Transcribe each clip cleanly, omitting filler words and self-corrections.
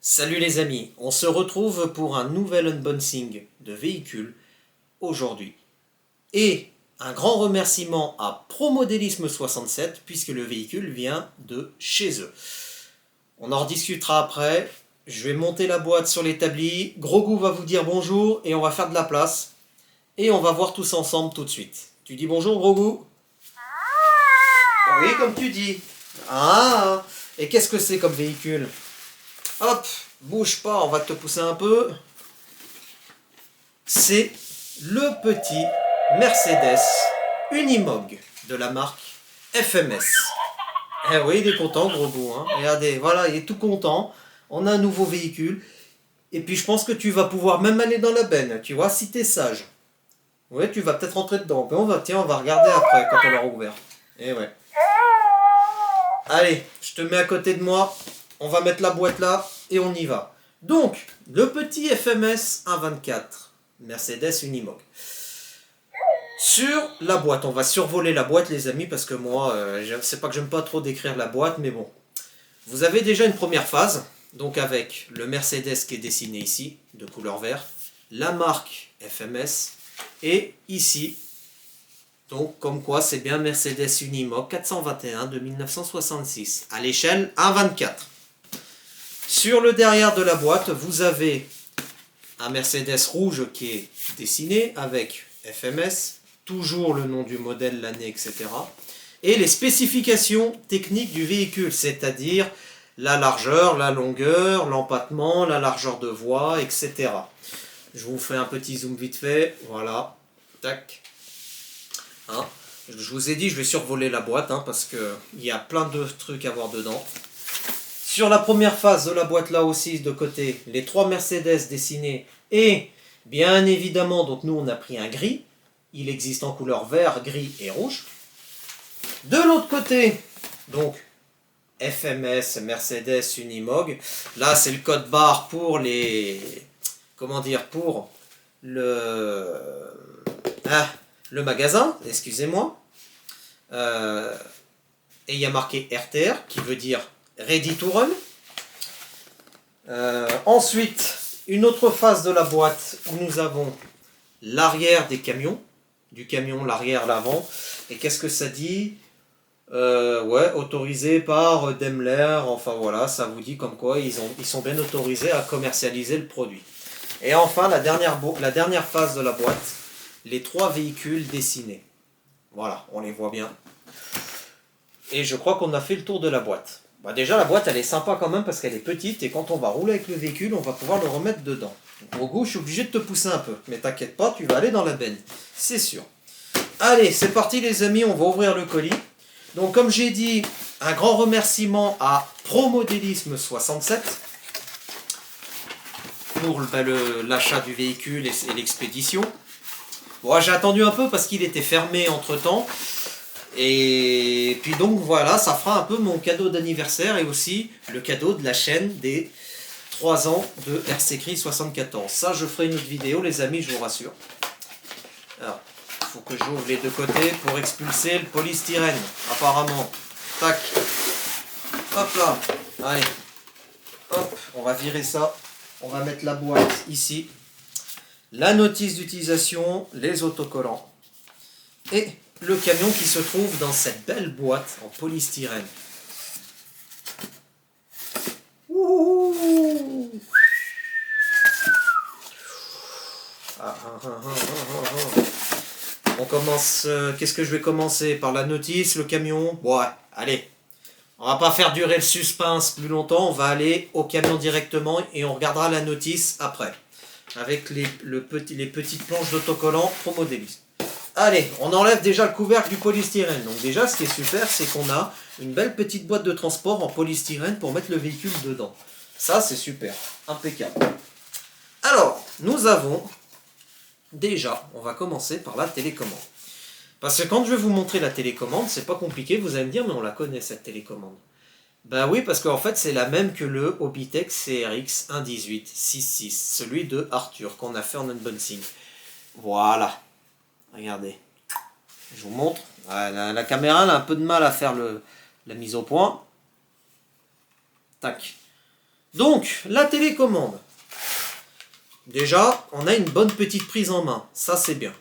Salut les amis, on se retrouve pour un nouvel unboxing de véhicule aujourd'hui. Et un grand remerciement à Promodélisme 67 puisque le véhicule vient de chez eux. On en rediscutera après. Je vais monter la boîte sur l'établi. Grogou va vous dire bonjour et on va faire de la place. Et on va voir tous ensemble tout de suite. Tu dis bonjour Grogou? Oui, comme tu dis. Ah, et qu'est-ce que c'est comme véhicule? Hop, bouge pas, on va te pousser un peu. C'est le petit Mercedes Unimog de la marque FMS. Eh oui, il est content, Grogou. Hein. Regardez, voilà, il est tout content. On a un nouveau véhicule. Et puis je pense que tu vas pouvoir même aller dans la benne, tu vois, si t'es sage. Ouais, tu vas peut-être rentrer dedans. Mais on va regarder après quand on l'aura ouvert. Eh ouais. Allez, je te mets à côté de moi. On va mettre la boîte là et on y va. Donc, le petit FMS 124 Mercedes Unimog. Sur la boîte, on va survoler la boîte les amis parce que moi, c'est pas que j'aime pas trop décrire la boîte, mais bon. Vous avez déjà une première phase, donc avec le Mercedes qui est dessiné ici, de couleur vert, la marque FMS, et ici, donc comme quoi c'est bien Mercedes Unimog 421 de 1966, à l'échelle 1,24. Sur le derrière de la boîte, vous avez un Mercedes rouge qui est dessiné avec FMS, toujours le nom du modèle, l'année, etc. Et les spécifications techniques du véhicule, c'est-à-dire la largeur, la longueur, l'empattement, la largeur de voie, etc. Je vous fais un petit zoom vite fait, voilà, tac. Hein, je vous ai dit, je vais survoler la boîte, hein, parce qu'il y a plein de trucs à voir dedans. Sur la première phase de la boîte là aussi, de côté, les trois Mercedes dessinés et bien évidemment, donc nous on a pris un gris. Il existe en couleur vert, gris et rouge. De l'autre côté, donc FMS, Mercedes, Unimog. Là c'est le code barre pour les... Comment dire? Pour le magasin, excusez-moi. Et il y a marqué RTR qui veut dire Ready to Run. Ensuite, une autre phase de la boîte où nous avons l'arrière des camions, du camion, l'arrière, l'avant. Et qu'est-ce que ça dit? Ouais, autorisé par Daimler, enfin voilà, ça vous dit comme quoi ils sont bien autorisés à commercialiser le produit. Et enfin, la dernière phase de la boîte, les trois véhicules dessinés. Voilà, on les voit bien. Et je crois qu'on a fait le tour de la boîte. Bah déjà, la boîte, elle est sympa quand même parce qu'elle est petite et quand on va rouler avec le véhicule, on va pouvoir le remettre dedans. Donc, au goût, je suis obligé de te pousser un peu. Mais t'inquiète pas, tu vas aller dans la benne. C'est sûr. Allez, c'est parti les amis, on va ouvrir le colis. Donc comme j'ai dit, un grand remerciement à Promodélisme 67 pour l'achat du véhicule et l'expédition. Bon, j'ai attendu un peu parce qu'il était fermé entre temps. Et puis donc voilà, ça fera un peu mon cadeau d'anniversaire et aussi le cadeau de la chaîne des 3 ans de RC Cri 74. Ça, je ferai une autre vidéo, les amis, je vous rassure. Alors, il faut que j'ouvre les deux côtés pour expulser le polystyrène, apparemment. Tac. Hop là. Allez. Hop, on va virer ça. On va mettre la boîte ici. La notice d'utilisation, les autocollants. Et le camion qui se trouve dans cette belle boîte en polystyrène. Ouh. On commence. Qu'est-ce que je vais commencer? Par la notice, le camion? Ouais, allez. On va pas faire durer le suspense plus longtemps. On va aller au camion directement et on regardera la notice après. Avec les petites planches d'autocollants Promodélisme. Allez, on enlève déjà le couvercle du polystyrène. Donc déjà, ce qui est super, c'est qu'on a une belle petite boîte de transport en polystyrène pour mettre le véhicule dedans. Ça, c'est super. Impeccable. Alors, nous avons déjà, on va commencer par la télécommande. Parce que quand je vais vous montrer la télécommande, c'est pas compliqué, vous allez me dire, mais on la connaît cette télécommande. Ben oui, parce qu'en fait, c'est la même que le Hobbytech CRX 11866, celui de Arthur, qu'on a fait en unboxing. Voilà. Regardez. Je vous montre. La caméra elle a un peu de mal à faire la mise au point. Tac. Donc, la télécommande. Déjà, on a une bonne petite prise en main. Ça, c'est bien.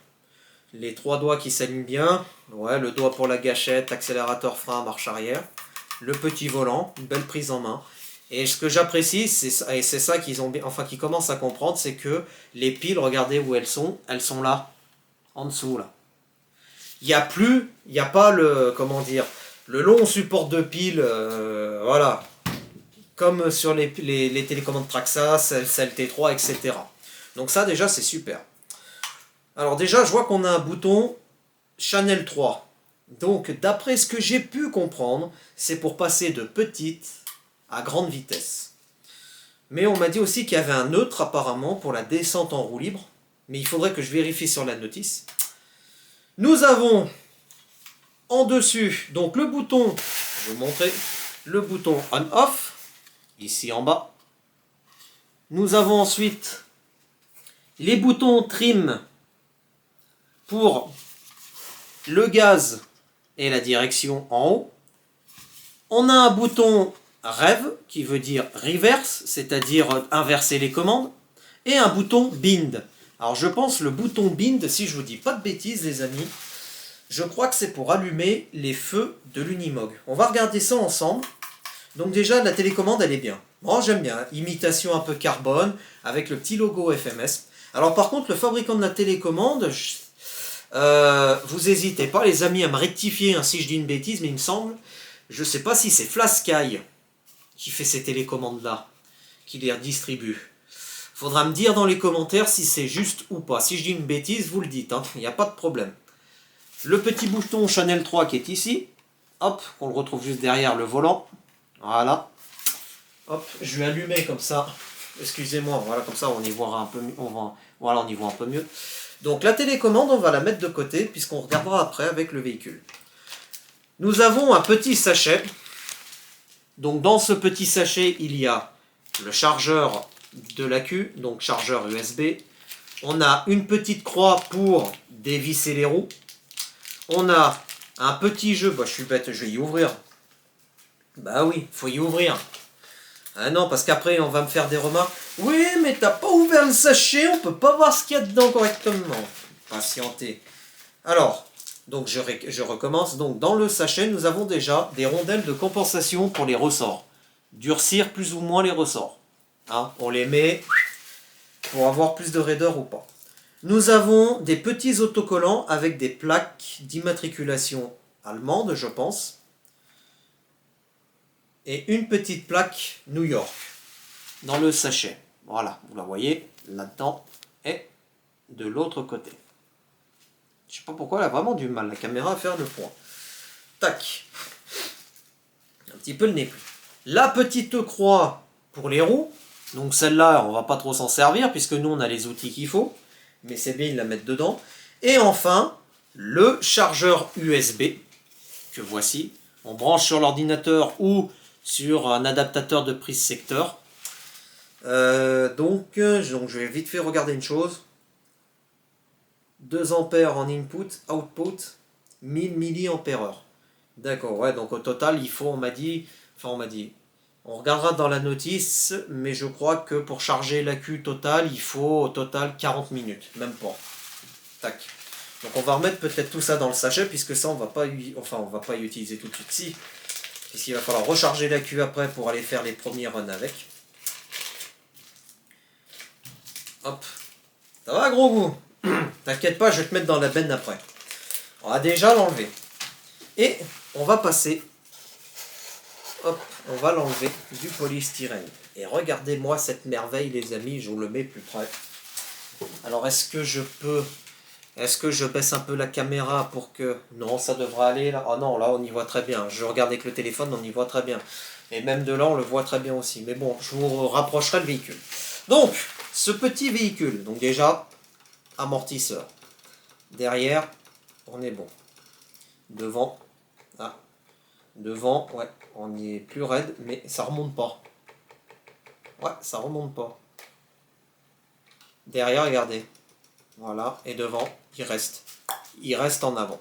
Les 3 doigts qui s'alignent bien. Ouais, le doigt pour la gâchette, accélérateur, frein, marche arrière. Le petit volant, une belle prise en main. Et ce que j'apprécie, et c'est ça qu'ils commencent à comprendre, c'est que les piles, regardez où elles sont là, en dessous là. Il n'y a pas le, comment dire, le long support de piles, voilà, comme sur les télécommandes Traxa, CLT3, etc. Donc ça déjà c'est super. Alors déjà je vois qu'on a un bouton Channel 3. Donc d'après ce que j'ai pu comprendre, c'est pour passer de petite à grande vitesse. Mais on m'a dit aussi qu'il y avait un neutre apparemment pour la descente en roue libre. Mais il faudrait que je vérifie sur la notice. Nous avons en dessus donc le bouton, je vais vous montrer, le bouton on-off, ici en bas. Nous avons ensuite les boutons trim pour le gaz et la direction en haut. On a un bouton rev qui veut dire reverse, c'est-à-dire inverser les commandes, et un bouton bind. Alors je pense le bouton bind, si je vous dis pas de bêtises les amis, je crois que c'est pour allumer les feux de l'Unimog. On va regarder ça ensemble. Donc déjà la télécommande elle est bien. Moi j'aime bien, imitation un peu carbone avec le petit logo FMS. Alors par contre le fabricant de la télécommande, vous n'hésitez pas les amis à me rectifier hein, si je dis une bêtise, mais il me semble, je ne sais pas si c'est Flasky qui fait ces télécommandes là, qui les redistribue. Faudra me dire dans les commentaires si c'est juste ou pas. Si je dis une bêtise, vous le dites, hein, il n'y a pas de problème. Le petit bouton Channel 3 qui est ici, hop, qu'on le retrouve juste derrière le volant. Voilà. Hop, je vais allumer comme ça. Excusez-moi, voilà, comme ça on y voit un peu mieux. Voilà, on y voit un peu mieux. Donc la télécommande, on va la mettre de côté, puisqu'on regardera après avec le véhicule. Nous avons un petit sachet. Donc dans ce petit sachet, il y a le chargeur de l'AQ, donc chargeur USB. On a une petite croix pour dévisser les roues. On a un petit jeu, bah je suis bête, je vais y ouvrir. Bah oui, faut y ouvrir. Ah non, parce qu'après on va me faire des remarques. Oui, mais t'as pas ouvert le sachet, on peut pas voir ce qu'il y a dedans correctement. Patientez. Alors, donc je recommence. Donc dans le sachet, nous avons déjà des rondelles de compensation pour les ressorts. Durcir plus ou moins les ressorts. Hein, on les met pour avoir plus de raideur ou pas. Nous avons des petits autocollants avec des plaques d'immatriculation allemande, je pense. Et une petite plaque New York dans le sachet. Voilà, vous la voyez là-dedans et de l'autre côté. Je sais pas pourquoi elle a vraiment du mal, la caméra, à faire le point. Tac. Un petit peu le nez plus. La petite croix pour les roues. Donc celle-là, on va pas trop s'en servir puisque nous on a les outils qu'il faut. Mais c'est bien de la mettre dedans. Et enfin, le chargeur USB que voici. On branche sur l'ordinateur ou sur un adaptateur de prise secteur. Donc je vais vite fait regarder une chose. 2 ampères en input, output, 1000 mAh. D'accord, ouais, donc au total, il faut, on m'a dit, on regardera dans la notice, mais je crois que pour charger l'AQ total, il faut au total 40 minutes, même pas. Tac. Donc on va remettre peut-être tout ça dans le sachet, puisque ça, on va pas y utiliser tout de suite, si. Puisqu'il va falloir recharger l'AQ après pour aller faire les premiers runs avec. Hop. Ça va, gros goût? T'inquiète pas, je vais te mettre dans la benne après. On va déjà l'enlever. Et on va passer. Hop, on va l'enlever du polystyrène. Et regardez-moi cette merveille, les amis, je vous le mets plus près. Alors, est-ce que je baisse un peu la caméra pour que... Non, ça devrait aller là. Oh non, là, on y voit très bien. Je regarde avec le téléphone, on y voit très bien. Et même de là, on le voit très bien aussi. Mais bon, je vous rapprocherai le véhicule. Donc, ce petit véhicule, donc déjà... amortisseur. Derrière, on est bon. Devant, ah, devant, ouais, on y est plus raide, mais ça remonte pas. Ouais, ça remonte pas. Derrière, regardez. Voilà, et devant, il reste en avant.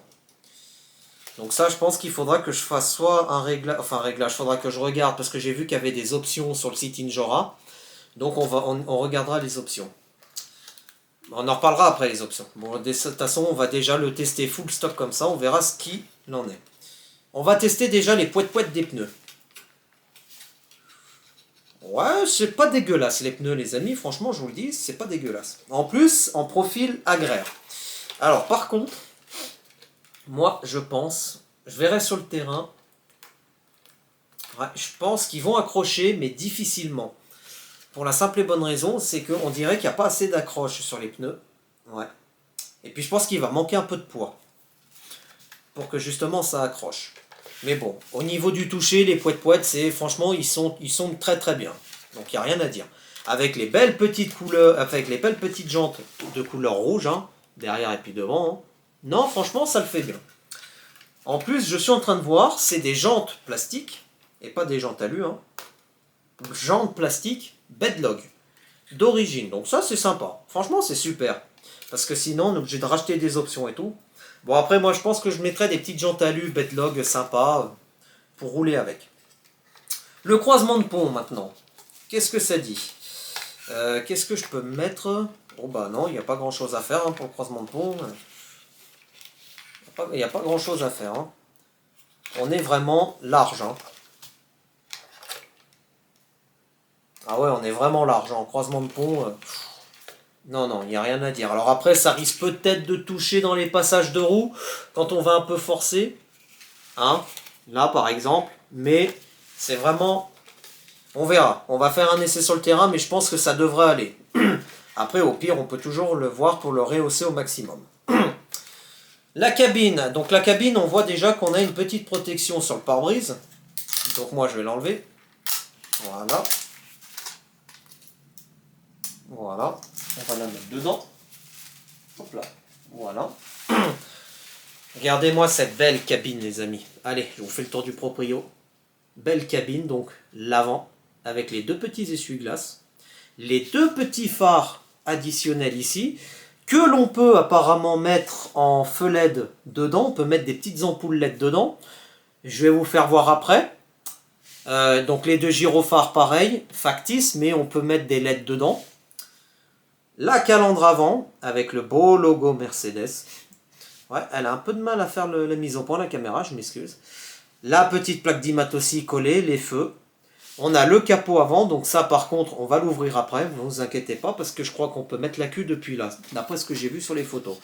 Donc ça, je pense qu'il faudra que je fasse soit un réglage, faudra que je regarde, parce que j'ai vu qu'il y avait des options sur le site Injora. Donc on regardera les options. On en reparlera après les options. Bon, de toute façon, on va déjà le tester full stock comme ça, on verra ce qu'il en est. On va tester déjà les poètes des pneus. Ouais, c'est pas dégueulasse les pneus les amis, franchement je vous le dis, c'est pas dégueulasse. En plus, en profil agraire. Alors par contre, moi je pense, je verrai sur le terrain, ouais, je pense qu'ils vont accrocher mais difficilement. Pour la simple et bonne raison, c'est qu'on dirait qu'il n'y a pas assez d'accroche sur les pneus. Ouais. Et puis je pense qu'il va manquer un peu de poids. Pour que justement ça accroche. Mais bon, au niveau du toucher, les poètes, c'est franchement, ils sont très très bien. Donc il n'y a rien à dire. Avec les belles petites couleurs, avec les belles petites jantes de couleur rouge, hein, derrière et puis devant. Hein. Non, franchement, ça le fait bien. En plus, je suis en train de voir, c'est des jantes plastiques, et pas des jantes alu, hein. Jantes plastiques Bedlog, d'origine. Donc ça, c'est sympa. Franchement, c'est super. Parce que sinon, on est obligé de racheter des options et tout. Bon, après, moi, je pense que je mettrais des petites jantes alu Bedlog sympas pour rouler avec. Le croisement de pont, maintenant. Qu'est-ce que ça dit? Qu'est-ce que je peux mettre? Bon, bah non, il n'y a pas grand-chose à faire hein, pour le croisement de pont. Il n'y a pas grand-chose à faire. Hein. On est vraiment large. Hein. Ah ouais, on est vraiment large. En croisement de pont... Non, non, il n'y a rien à dire. Alors après, ça risque peut-être de toucher dans les passages de roues, quand on va un peu forcer. Hein, là, par exemple. Mais c'est vraiment... On verra. On va faire un essai sur le terrain, mais je pense que ça devrait aller. Après, au pire, on peut toujours le voir pour le rehausser au maximum. La cabine. Donc la cabine, on voit déjà qu'on a une petite protection sur le pare-brise. Donc moi, je vais l'enlever. Voilà. Voilà. On va la mettre dedans. Hop là. Voilà. Regardez-moi cette belle cabine, les amis. Allez, je vous fais le tour du proprio. Belle cabine, donc l'avant, avec les deux petits essuie-glaces. Les deux petits phares additionnels ici, que l'on peut apparemment mettre en feu LED dedans. On peut mettre des petites ampoules LED dedans. Je vais vous faire voir après. Donc les deux gyrophares, pareil, factice, mais on peut mettre des LED dedans. La calandre avant, avec le beau logo Mercedes. Ouais, elle a un peu de mal à faire la mise au point, la caméra, je m'excuse. La petite plaque d'IMAT aussi collée, les feux. On a le capot avant, donc ça par contre, on va l'ouvrir après, ne vous inquiétez pas, parce que je crois qu'on peut mettre la queue depuis là, d'après ce que j'ai vu sur les photos.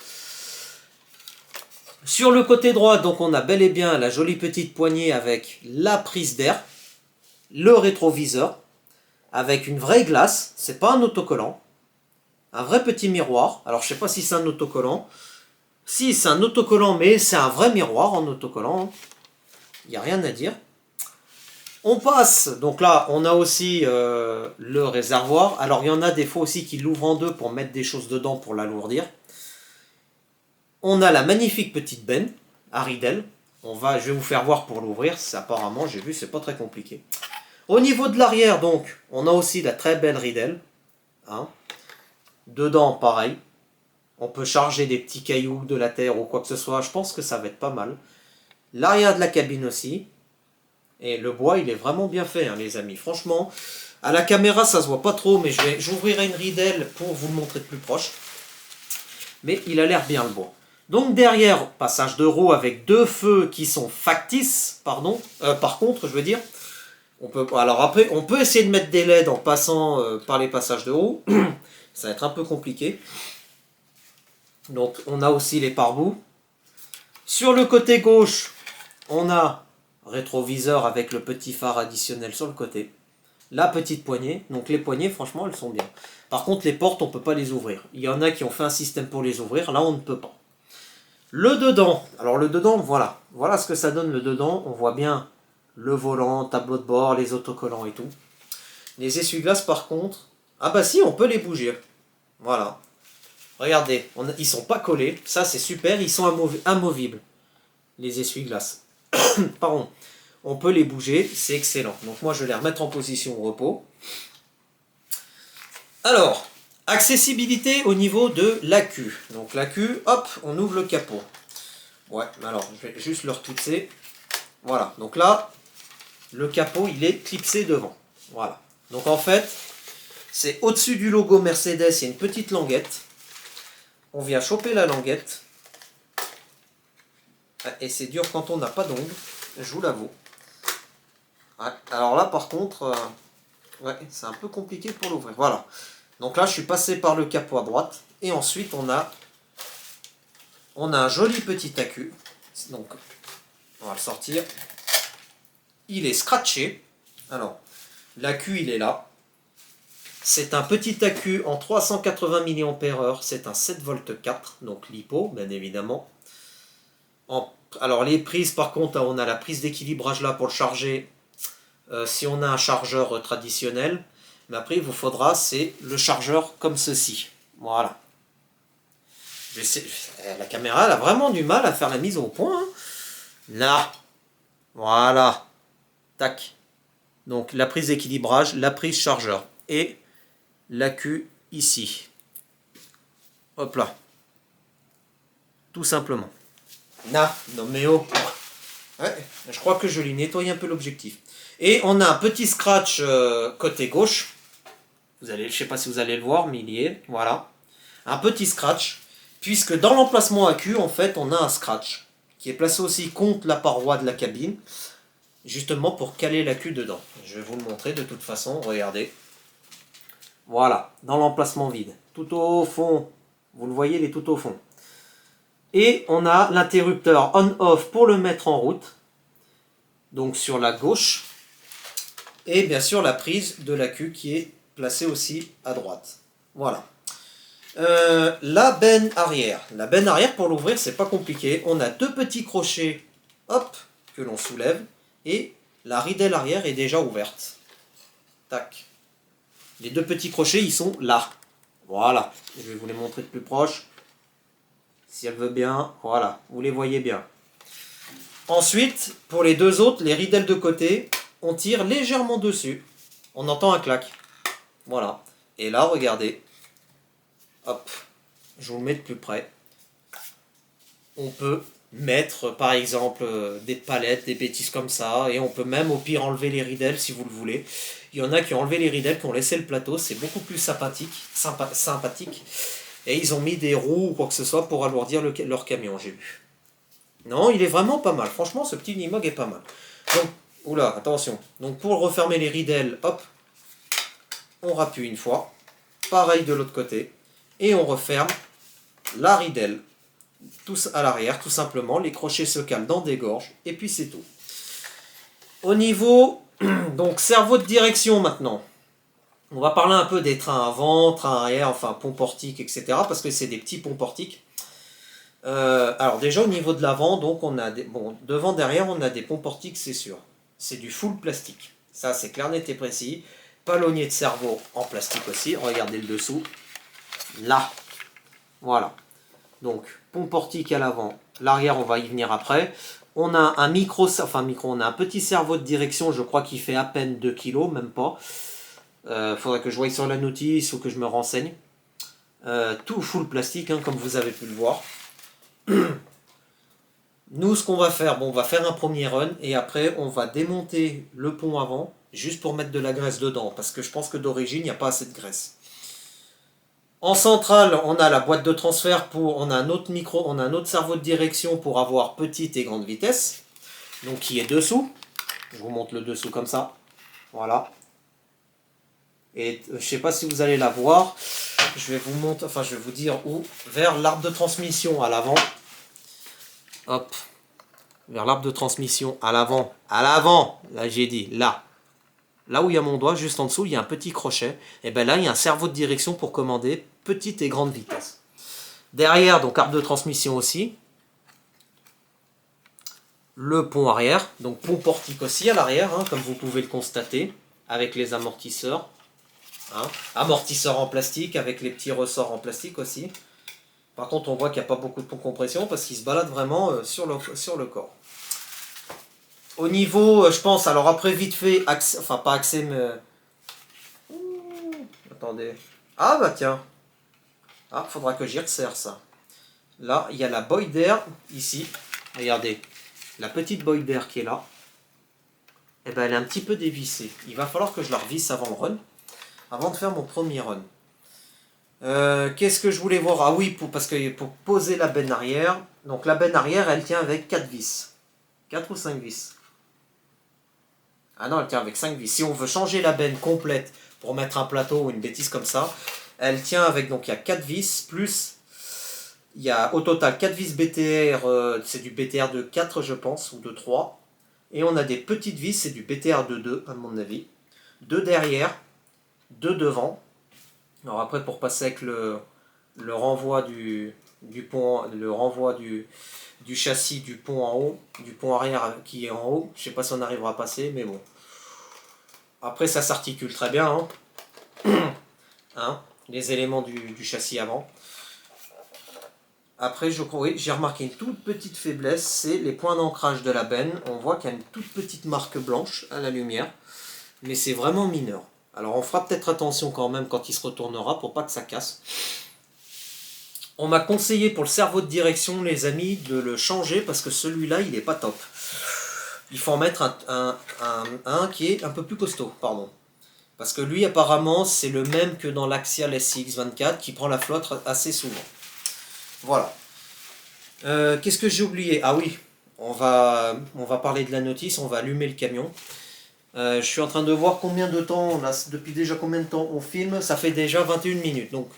Sur le côté droit, donc on a bel et bien la jolie petite poignée avec la prise d'air, le rétroviseur, avec une vraie glace, c'est pas un autocollant. Un vrai petit miroir. Alors je sais pas si c'est un autocollant. Si c'est un autocollant, mais c'est un vrai miroir en autocollant. Il n'y a rien à dire. On passe. Donc là, on a aussi le réservoir. Alors il y en a des fois aussi qui l'ouvrent en deux pour mettre des choses dedans pour l'alourdir. On a la magnifique petite benne à Riedel. Je vais vous faire voir pour l'ouvrir. Apparemment, j'ai vu, c'est pas très compliqué. Au niveau de l'arrière, donc, on a aussi la très belle Riedel. Hein. Dedans, pareil. On peut charger des petits cailloux, de la terre ou quoi que ce soit. Je pense que ça va être pas mal. L'arrière de la cabine aussi. Et le bois, il est vraiment bien fait, hein, les amis. Franchement, à la caméra, ça se voit pas trop, mais j'ouvrirai une Riedel pour vous le montrer de plus proche. Mais il a l'air bien, le bois. Donc derrière, passage de roue avec deux feux qui sont factices, pardon. Par contre, je veux dire, alors après, on peut essayer de mettre des LED en passant par les passages de roue. Ça va être un peu compliqué. Donc on a aussi les pare-boues. Sur le côté gauche, on a rétroviseur avec le petit phare additionnel sur le côté. La petite poignée. Donc les poignées, franchement, elles sont bien. Par contre, les portes, on ne peut pas les ouvrir. Il y en a qui ont fait un système pour les ouvrir. Là, on ne peut pas. Le dedans. Alors le dedans, voilà. Voilà ce que ça donne le dedans. On voit bien le volant, tableau de bord, les autocollants et tout. Les essuie-glaces, par contre... Ah bah si, on peut les bouger. Voilà. Regardez, ils sont pas collés. Ça, c'est super. Ils sont amovibles. Les essuie-glaces. Pardon. On peut les bouger. C'est excellent. Donc moi, je vais les remettre en position au repos. Alors, accessibilité au niveau de l'accu. Donc l'accu, hop, on ouvre le capot. Ouais, alors je vais juste le retoutser. Voilà, donc là, le capot il est clipsé devant. Voilà. Donc en fait, c'est au-dessus du logo Mercedes, il y a une petite languette. On vient choper la languette. Et c'est dur quand on n'a pas d'ongles, je vous l'avoue. Ouais, alors là par contre, ouais, c'est un peu compliqué pour l'ouvrir. Voilà. Donc là je suis passé par le capot à droite. Et ensuite on a un joli petit accu. Donc on va le sortir. Il est scratché. Alors, l'accu il est là. C'est un petit accu en 380 mAh. C'est un 7V 4, donc LiPo, bien évidemment. Alors les prises, par contre, on a la prise d'équilibrage là pour le charger. Si on a un chargeur traditionnel. Mais après, il vous faudra, c'est le chargeur comme ceci. Voilà. La caméra, elle a vraiment du mal à faire la mise au point. Hein. Là. Voilà. Tac. Donc la prise d'équilibrage, la prise chargeur. Et l'accu ici. Hop là. Tout simplement. Non mais oh. Ouais, je crois que je lui nettoie un peu l'objectif. Et on a un petit scratch côté gauche. Je ne sais pas si vous allez le voir, mais il y est. Voilà. Un petit scratch. Puisque dans l'emplacement accu, en fait, on a un scratch. Qui est placé aussi contre la paroi de la cabine. Justement pour caler l'accu dedans. Je vais vous le montrer de toute façon. Regardez. Voilà. Dans l'emplacement vide. Tout au fond. Vous le voyez, il est tout au fond. Et on a l'interrupteur on-off pour le mettre en route. Donc sur la gauche. Et bien sûr la prise de l'accu qui est placée aussi à droite. Voilà. La benne arrière. La benne arrière, pour l'ouvrir, c'est pas compliqué. On a deux petits crochets, hop, que l'on soulève. Et la ridelle arrière est déjà ouverte. Tac. Les deux petits crochets, ils sont là. Voilà. Je vais vous les montrer de plus proche. Si elle veut bien, voilà. Vous les voyez bien. Ensuite, pour les deux autres, les ridelles de côté, on tire légèrement dessus. On entend un clac. Voilà. Et là, regardez. Hop. Je vous le mets de plus près. On peut mettre, par exemple, des palettes, des bêtises comme ça. Et on peut même, au pire, enlever les ridelles si vous le voulez. Il y en a qui ont enlevé les ridelles, qui ont laissé le plateau. C'est beaucoup plus sympathique. Et ils ont mis des roues ou quoi que ce soit pour alourdir leur camion, j'ai vu. Non, il est vraiment pas mal. Franchement, ce petit Unimog est pas mal. Donc, oula, attention. Donc, pour refermer les ridelles, hop, on rappuie une fois. Pareil de l'autre côté. Et on referme la ridelle. Tous à l'arrière, tout simplement. Les crochets se calent dans des gorges. Et puis, c'est tout. Au niveau, donc, cerveau de direction maintenant. On va parler un peu des trains avant, trains arrière, enfin, pont portique, etc. Parce que c'est des petits ponts portiques. Alors déjà au niveau de l'avant, donc on a devant, derrière, on a des ponts portiques, c'est sûr. C'est du full plastique. Ça, c'est clair, net et précis. Palonnier de cerveau en plastique aussi. Regardez le dessous. Là. Voilà. Donc, pont portique à l'avant. L'arrière, on va y venir après. On a un on a un petit cerveau de direction, je crois qu'il fait à peine 2 kg, même pas. Faudrait que je voie sur la notice ou que je me renseigne. Tout full plastique, hein, comme vous avez pu le voir. Nous, ce qu'on va faire, on va faire un premier run et après, on va démonter le pont avant, juste pour mettre de la graisse dedans, parce que je pense que d'origine, il n'y a pas assez de graisse. En centrale, on a la boîte de transfert on a un autre cerveau de direction pour avoir petite et grande vitesse, donc qui est dessous. Je vous montre le dessous comme ça. Voilà. Et je ne sais pas si vous allez la voir. Je vais vous montrer, enfin je vais vous dire où. Vers l'arbre de transmission à l'avant. Hop. Vers l'arbre de transmission à l'avant. À l'avant. Là j'ai dit, là. Là où il y a mon doigt, juste en dessous, il y a un petit crochet. Et bien là, il y a un cerveau de direction pour commander petite et grande vitesse. Derrière, donc arbre de transmission aussi. Le pont arrière. Donc pont portique aussi à l'arrière, hein, comme vous pouvez le constater. Avec les amortisseurs. Hein. Amortisseurs en plastique, avec les petits ressorts en plastique aussi. Par contre, on voit qu'il n'y a pas beaucoup de pont compression parce qu'il se balade vraiment sur le corps. Au niveau, je pense, alors après vite fait, accès, enfin pas accès, mais... Attendez. Ah bah tiens. Ah, faudra que j'y resserre ça. Là, il y a la boy d'air, ici. regardez, la petite boy d'air qui est là, eh ben, elle est un petit peu dévissée. Il va falloir que je la revisse avant le run, avant de faire mon premier run. Qu'est-ce que je voulais voir? Ah oui, parce que pour poser la benne arrière, donc la benne arrière, elle tient avec 4 vis. 4 ou 5 vis? Ah non, elle tient avec 5 vis. Si on veut changer la benne complète pour mettre un plateau ou une bêtise comme ça, elle tient avec, donc il y a 4 vis, plus, il y a au total 4 vis BTR, c'est du BTR de 4 je pense, ou de 3. Et on a des petites vis, c'est du BTR de 2 à mon avis. 2 derrière, 2 devant. Alors après pour passer avec le renvoi du pont, le renvoi du châssis du pont en haut, du pont arrière qui est en haut, je sais pas si on arrivera à passer, mais bon. Après ça s'articule très bien, hein. Hein, les éléments du châssis avant. Après, oui, j'ai remarqué une toute petite faiblesse, c'est les points d'ancrage de la benne. On voit qu'il y a une toute petite marque blanche à la lumière, mais c'est vraiment mineur. Alors on fera peut-être attention quand même quand il se retournera pour pas que ça casse. On m'a conseillé pour le cerveau de direction, les amis, de le changer parce que celui-là, il n'est pas top. Il faut en mettre un qui est un peu plus costaud, pardon. Parce que lui, apparemment, c'est le même que dans l'Axial SCX24 qui prend la flotte assez souvent. Voilà. Qu'est-ce que j'ai oublié? Ah oui, on va parler de la notice, on va allumer le camion. Je suis en train de voir combien de temps, depuis déjà combien de temps on filme. Ça fait déjà 21 minutes, donc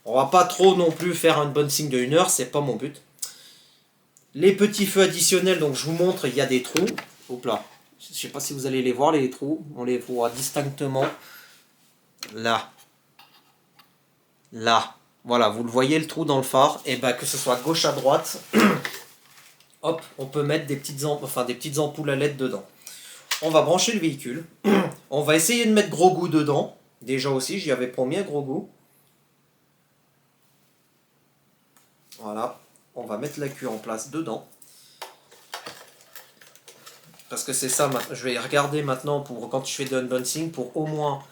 on va pas trop non plus faire une bonne signe de 1 heure, c'est pas mon but. Les petits feux additionnels, donc je vous montre, il y a des trous. Hop là, je sais pas si vous allez les voir les trous, on les voit distinctement. Là. Là. Voilà, vous le voyez le trou dans le phare, et ben que ce soit gauche à droite, hop, on peut mettre des petites ampoules à LED dedans. On va brancher le véhicule. On va essayer de mettre gros goût dedans. Déjà aussi, j'y avais promis un gros goût. Voilà. On va mettre la queue en place dedans. Parce que c'est ça, je vais regarder maintenant pour quand je fais de unboxing pour au moins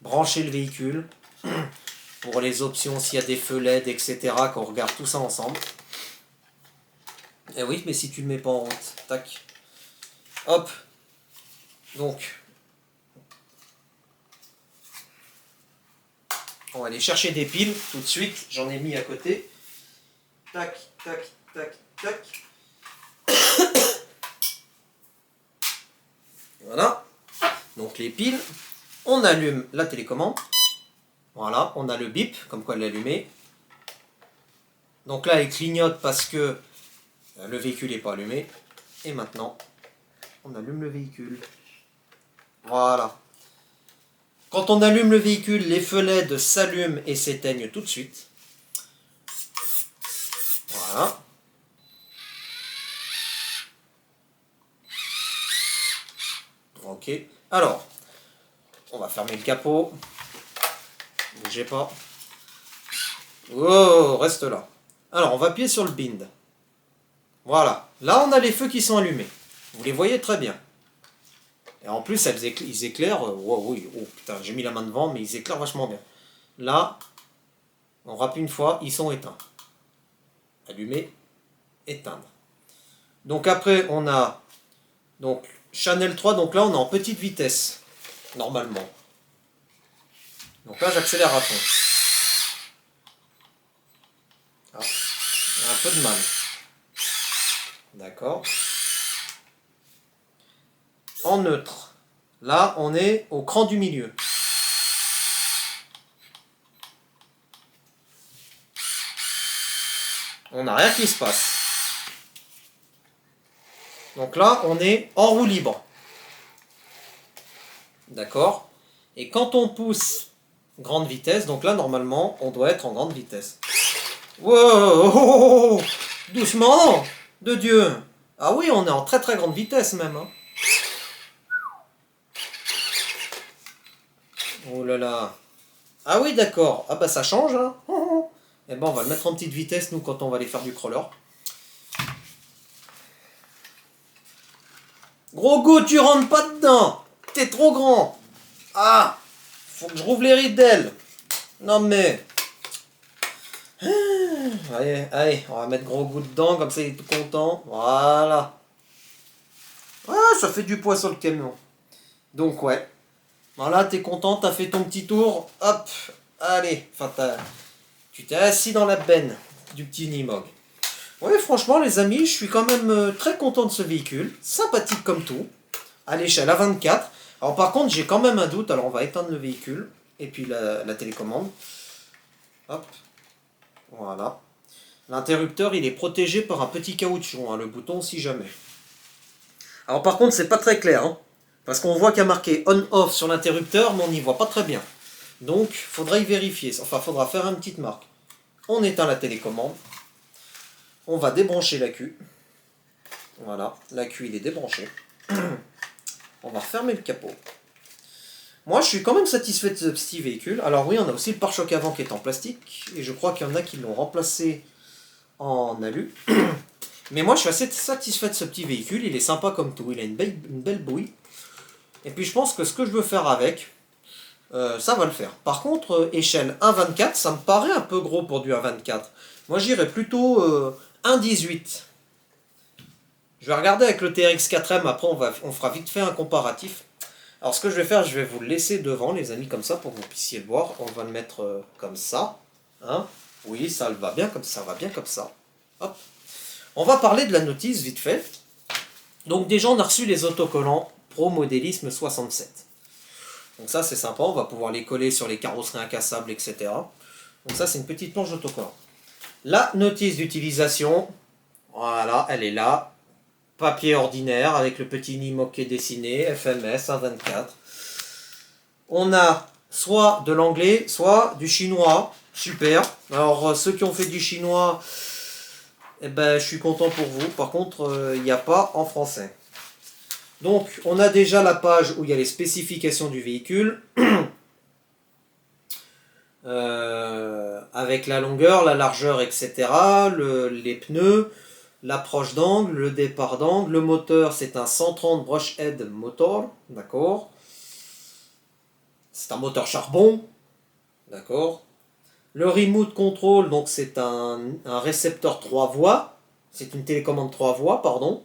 brancher le véhicule. Pour les options, s'il y a des feux LED, etc. Qu'on regarde tout ça ensemble. Et oui, mais si tu le mets pas en route. Tac. Hop. Donc, on va aller chercher des piles tout de suite. J'en ai mis à côté. Tac, tac, tac, tac. Voilà. Donc les piles. On allume la télécommande. Voilà, on a le bip, comme quoi elle est allumée. Donc là, elle clignote parce que le véhicule n'est pas allumé. Et maintenant, on allume le véhicule. Voilà. Quand on allume le véhicule, les feux LED s'allument et s'éteignent tout de suite. Voilà. Ok. Alors, on va fermer le capot. Bougez pas. Oh, reste là. Alors, on va appuyer sur le bind. Voilà. Là, on a les feux qui sont allumés. Vous les voyez très bien. Et en plus, ils éclairent. Oh, oui, oh putain, j'ai mis la main devant, mais ils éclairent vachement bien. Là, on rappuie une fois, ils sont éteints. Allumer, éteindre. Donc après, on a donc Channel 3. Donc là, on est en petite vitesse, normalement. Donc là, j'accélère à fond. Ah, j'ai un peu de mal. D'accord. En neutre. Là, on est au cran du milieu. On n'a rien qui se passe. Donc là, on est en roue libre. D'accord. Et quand on pousse grande vitesse, donc là, normalement, on doit être en grande vitesse. Wow, doucement, de Dieu. Ah oui, on est en très très grande vitesse même. Hein. Oh là là. Ah oui, d'accord. Ah bah ça change. Hein. Eh ben on va le mettre en petite vitesse, nous, quand on va aller faire du crawler. Gros goût, tu rentres pas dedans. T'es trop grand. Ah, faut que je rouvre les rides d'elle. Non mais... Allez, allez, on va mettre gros goût dedans, comme ça il est tout content. Voilà. Ah, ça fait du poids sur le camion. Donc ouais. Voilà, t'es content, t'as fait ton petit tour. Hop, allez. Enfin, tu t'es assis dans la benne du petit Nimog. Ouais, franchement, les amis, je suis quand même très content de ce véhicule. Sympathique comme tout. À l'échelle A24. Alors par contre, j'ai quand même un doute. Alors on va éteindre le véhicule. Et puis la télécommande. Hop. Voilà. L'interrupteur, il est protégé par un petit caoutchouc, hein, le bouton si jamais. Alors par contre, c'est pas très clair, hein, parce qu'on voit qu'il y a marqué on-off sur l'interrupteur, mais on n'y voit pas très bien. Donc, faudra y vérifier. Enfin, faudra faire une petite marque. On éteint la télécommande. On va débrancher l'accu. Voilà, l'accu il est débranché. On va refermer le capot. Moi, je suis quand même satisfait de ce petit véhicule. Alors oui, on a aussi le pare-choc avant qui est en plastique, et je crois qu'il y en a qui l'ont remplacé en alu. Mais moi, je suis assez satisfait de ce petit véhicule. Il est sympa comme tout. Il a une belle bouille. Et puis, je pense que ce que je veux faire avec, ça va le faire. Par contre, échelle 1,24, ça me paraît un peu gros pour du 1,24. Moi, j'irais plutôt 1,18. Je vais regarder avec le TRX 4M. Après, on fera vite fait un comparatif. Alors, ce que je vais faire, je vais vous le laisser devant, les amis, comme ça, pour que vous puissiez le voir. On va le mettre comme ça. Hein, oui, ça va bien comme ça. Va bien comme ça. Hop. On va parler de la notice vite fait. Donc déjà on a reçu les autocollants Pro Modélisme 67. Donc ça c'est sympa, on va pouvoir les coller sur les carrosseries incassables, etc. Donc ça c'est une petite planche d'autocollant. La notice d'utilisation, voilà, elle est là. Papier ordinaire avec le petit Nimog qui est dessiné, FMS 124. On a soit de l'anglais, soit du chinois. Super. Alors ceux qui ont fait du chinois... Eh ben, je suis content pour vous. Par contre, il n'y a pas en français. Donc, on a déjà la page où il y a les spécifications du véhicule. Avec la longueur, la largeur, etc. Les pneus, l'approche d'angle, le départ d'angle. Le moteur, c'est un 130 Brush-Head motor. D'accord. C'est un moteur charbon. D'accord. Le remote control, donc c'est un récepteur 3 voies. C'est une télécommande 3 voies, pardon.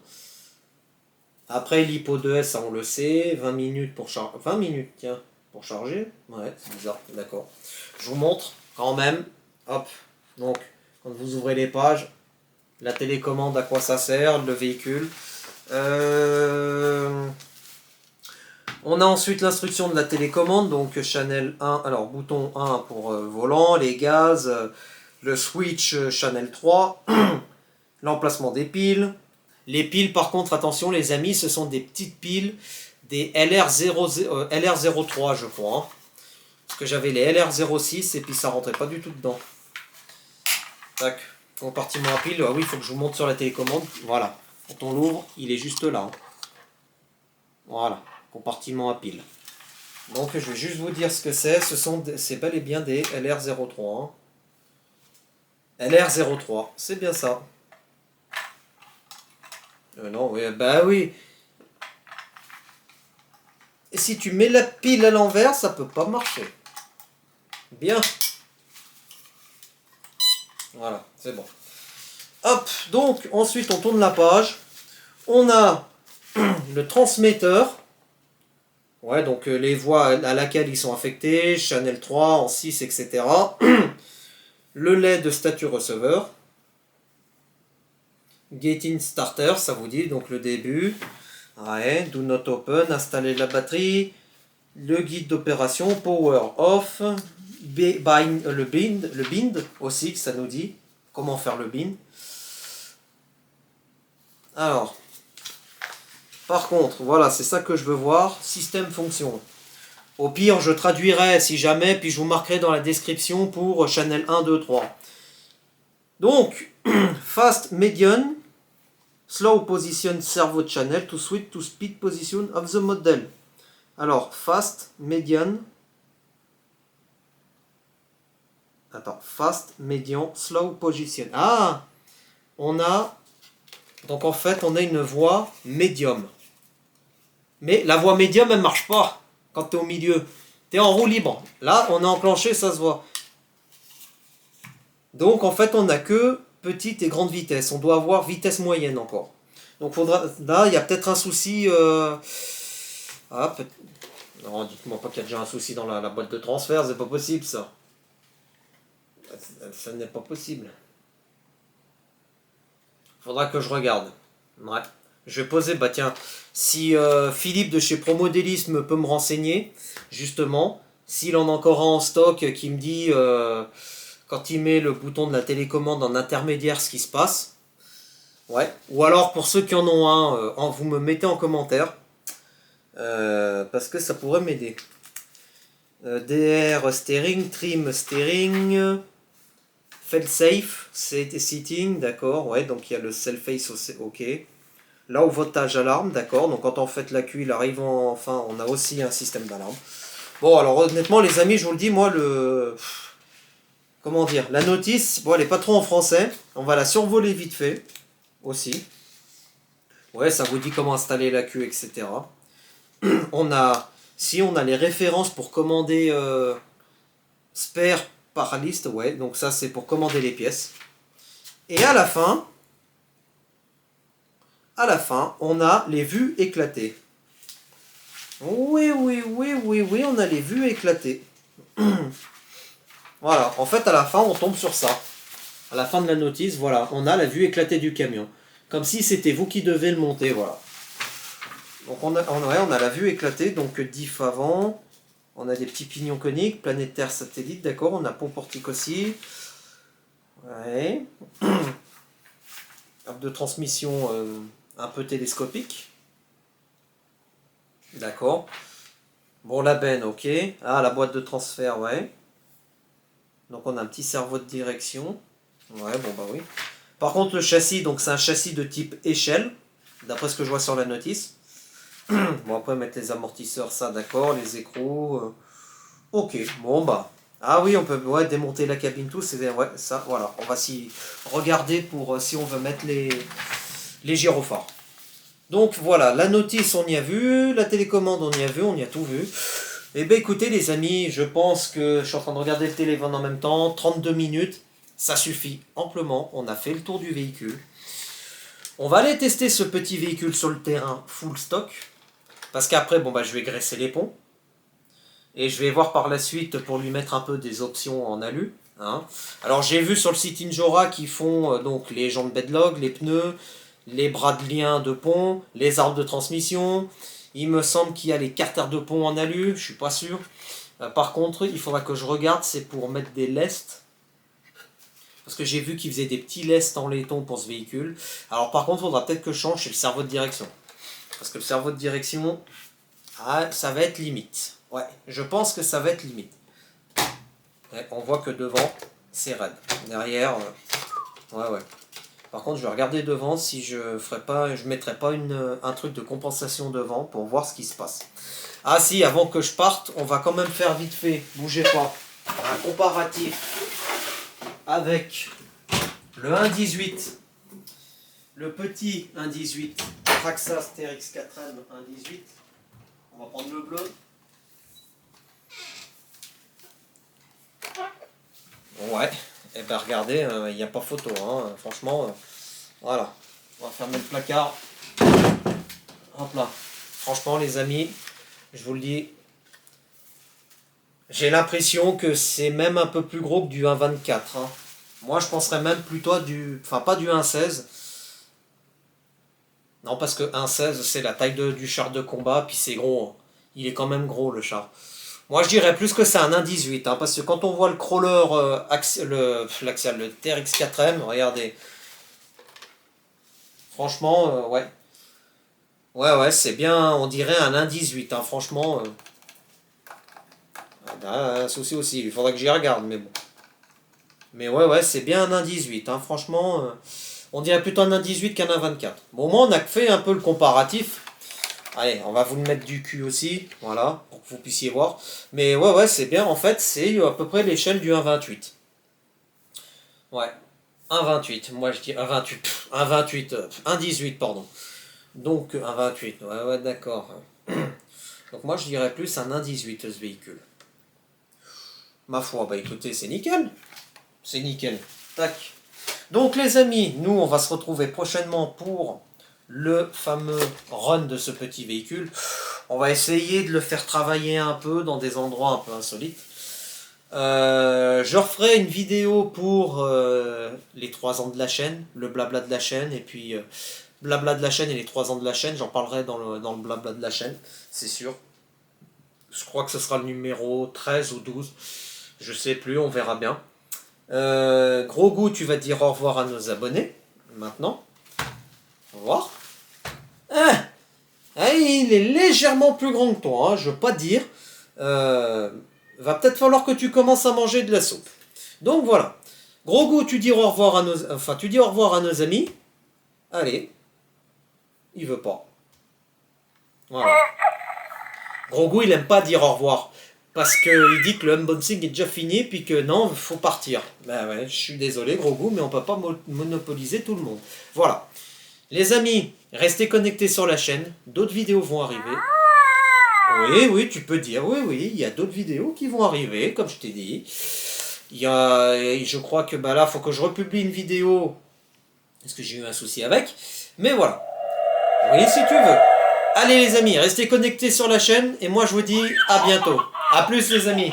Après l'hypo 2S, ça on le sait. 20 minutes pour charger. 20 minutes, tiens, pour charger. Ouais, c'est bizarre, d'accord. Je vous montre quand même. Hop. Donc, quand vous ouvrez les pages, la télécommande, à quoi ça sert, le véhicule. On a ensuite l'instruction de la télécommande, donc Channel 1, alors bouton 1 pour volant, les gaz, le switch Channel 3, l'emplacement des piles. Les piles par contre, attention les amis, ce sont des petites piles, des LR03 je crois. Hein. Parce que j'avais les LR06 et puis ça rentrait pas du tout dedans. Tac, compartiment à piles, ah oui il faut que je vous montre sur la télécommande, voilà. Quand on l'ouvre, il est juste là. Hein. Voilà. Compartiment à pile. Donc je vais juste vous dire ce que c'est. C'est bel et bien des LR03. Hein. LR03, c'est bien ça. Non, oui, bah oui. Et si tu mets la pile à l'envers, ça peut pas marcher. Bien. Voilà, c'est bon. Hop, donc ensuite on tourne la page. On a le transmetteur. Ouais, donc les voies à laquelle ils sont affectés, Channel 3, en 6, etc. Le LED de statut receveur. Getting starter, ça vous dit, donc le début. Ouais, do not open, installer la batterie. Le guide d'opération, power off. Le bind aussi, ça nous dit. Comment faire le bind. Alors, par contre, voilà, c'est ça que je veux voir. Système fonction. Au pire, je traduirai si jamais, puis je vous marquerai dans la description pour Channel 1, 2, 3. Donc, fast, medium, slow position servo channel to switch to speed position of the model. Alors, fast, medium. Attends, fast, medium, slow position. Ah, on a. Donc en fait, on a une voie médium. Mais la voie médium, elle marche pas quand tu es au milieu. Tu es en roue libre. Là, on est enclenché, ça se voit. Donc en fait, on n'a que petite et grande vitesse. On doit avoir vitesse moyenne encore. Donc faudra, là, il y a peut-être un souci. Ah, non, dites-moi pas qu'il y a déjà un souci dans la boîte de transfert, c'est pas possible ça. Ça n'est pas possible. Faudra que je regarde. Ouais. Je vais poser, bah tiens, si Philippe de chez Promodélisme peut me renseigner, justement, s'il en a encore un en stock qui me dit quand il met le bouton de la télécommande en intermédiaire ce qui se passe. Ouais. Ou alors pour ceux qui en ont un, vous me mettez en commentaire. Parce que ça pourrait m'aider. DR steering, trim steering, fail-safe, sitting, d'accord, ouais, donc il y a le self-face, ok. Là, au voltage alarme, d'accord, donc quand on fait la Q, il arrive enfin, on a aussi un système d'alarme. Bon, alors honnêtement, les amis, je vous le dis, moi, comment dire, la notice, bon, elle est pas trop en français, on va la survoler vite fait, aussi. Ouais, ça vous dit comment installer la Q, etc. On a, si on a les références pour commander spare par liste, ouais, donc ça c'est pour commander les pièces. Et à la fin, on a les vues éclatées. Oui, oui, oui, oui, oui, on a les vues éclatées. Voilà, en fait à la fin on tombe sur ça. À la fin de la notice, voilà, on a la vue éclatée du camion. Comme si c'était vous qui devez le monter, voilà. Donc on a la vue éclatée, donc diff avant. On a des petits pignons coniques, planétaire, satellite, d'accord. On a pont portique aussi. Ouais. Arbre de transmission un peu télescopique. D'accord. Bon, la benne, ok. Ah, la boîte de transfert, ouais. Donc on a un petit cerveau de direction. Ouais, bon bah oui. Par contre, le châssis, donc c'est un châssis de type échelle, d'après ce que je vois sur la notice. Bon, après, mettre les amortisseurs, ça, d'accord. Les écrous. Ok, bon bah. Ah oui, on peut ouais, démonter la cabine, tout. C'est ouais, ça, voilà. On va s'y regarder pour si on veut mettre les gyrophares. Donc voilà, la notice on y a vu, la télécommande on y a vu, on y a tout vu. Et bien écoutez les amis, je pense que je suis en train de regarder le téléphone en même temps, 32 minutes, ça suffit amplement, on a fait le tour du véhicule. On va aller tester ce petit véhicule sur le terrain full stock, parce qu'après bon bah je vais graisser les ponts, et je vais voir par la suite pour lui mettre un peu des options en alu. Hein. Alors j'ai vu sur le site Injora qu'ils font donc les jantes bedlog, les pneus, les bras de lien de pont, les arbres de transmission. Il me semble qu'il y a les carters de pont en alu, je suis pas sûr. Par contre, il faudra que je regarde, c'est pour mettre des lestes. Parce que j'ai vu qu'ils faisaient des petits lestes en laiton pour ce véhicule. Alors par contre, il faudra peut-être que je change, c'est le cerveau de direction. Parce que le cerveau de direction, ah, ça va être limite. Ouais, je pense que ça va être limite. Ouais, on voit que devant, c'est raide. Derrière, ouais. Par contre, je vais regarder devant si je mettrai pas un truc de compensation devant pour voir ce qui se passe. Ah si, avant que je parte, on va quand même faire vite fait, bougez pas, un comparatif avec le 1.18, le petit 1.18, Traxxas TRX4M 1.18. On va prendre le bleu. Ouais, et ben regardez, il n'y a pas photo, hein. Franchement, voilà. On va fermer le placard. Hop là. Franchement, les amis, je vous le dis, j'ai l'impression que c'est même un peu plus gros que du 1.24. Hein. Moi, je penserais même plutôt enfin, pas du 1.16. Non, parce que 1.16, c'est la taille du char de combat, puis c'est gros. Hein. Il est quand même gros, le char. Moi, je dirais plus que c'est un 1.18, hein, parce que quand on voit le crawler, le TRX4M, regardez. Franchement, ouais. Ouais, c'est bien, on dirait un 1.18, hein, franchement. Un souci aussi, il faudra que j'y regarde, mais bon. Mais ouais, c'est bien un 1.18, hein, franchement. On dirait plutôt un 1.18 qu'un 1.24. Bon, au moins, on a fait un peu le comparatif. Allez, on va vous le mettre du cul aussi, voilà, pour que vous puissiez voir. Mais ouais, c'est bien, en fait, c'est à peu près l'échelle du 1.28. Ouais, 1.28, moi je dis 1.28, 1.28, 1.18, pardon. Donc 1.28, ouais, d'accord. Donc moi je dirais plus un 1.18 ce véhicule. Ma foi, bah écoutez, c'est nickel. C'est nickel. Tac. Donc les amis, nous on va se retrouver prochainement pour le fameux run de ce petit véhicule. On va essayer de le faire travailler un peu dans des endroits un peu insolites. Je referai une vidéo pour les 3 ans de la chaîne, le blabla de la chaîne, et puis blabla de la chaîne et les 3 ans de la chaîne, j'en parlerai dans le blabla de la chaîne, c'est sûr. Je crois que ce sera le numéro 13 ou 12, je sais plus, on verra bien. Gros goût, tu vas dire au revoir à nos abonnés, maintenant. Au revoir. Il est légèrement plus grand que toi, hein, je veux pas dire. Va peut-être falloir que tu commences à manger de la soupe. Donc voilà. Gros goût, tu dis au revoir à tu dis au revoir à nos amis. Allez. Il veut pas. Voilà. Gros goût, il aime pas dire au revoir. Parce qu'il dit que le unboxing est déjà fini, puis que non, il faut partir. Ben ouais, je suis désolé, gros goût, mais on peut pas monopoliser tout le monde. Voilà. Les amis, restez connectés sur la chaîne. D'autres vidéos vont arriver. Oui, tu peux dire, oui, il y a d'autres vidéos qui vont arriver, comme je t'ai dit. Je crois que là, il faut que je republie une vidéo, parce que j'ai eu un souci avec. Mais voilà. Oui, si tu veux. Allez les amis, restez connectés sur la chaîne, et moi je vous dis à bientôt. A plus les amis.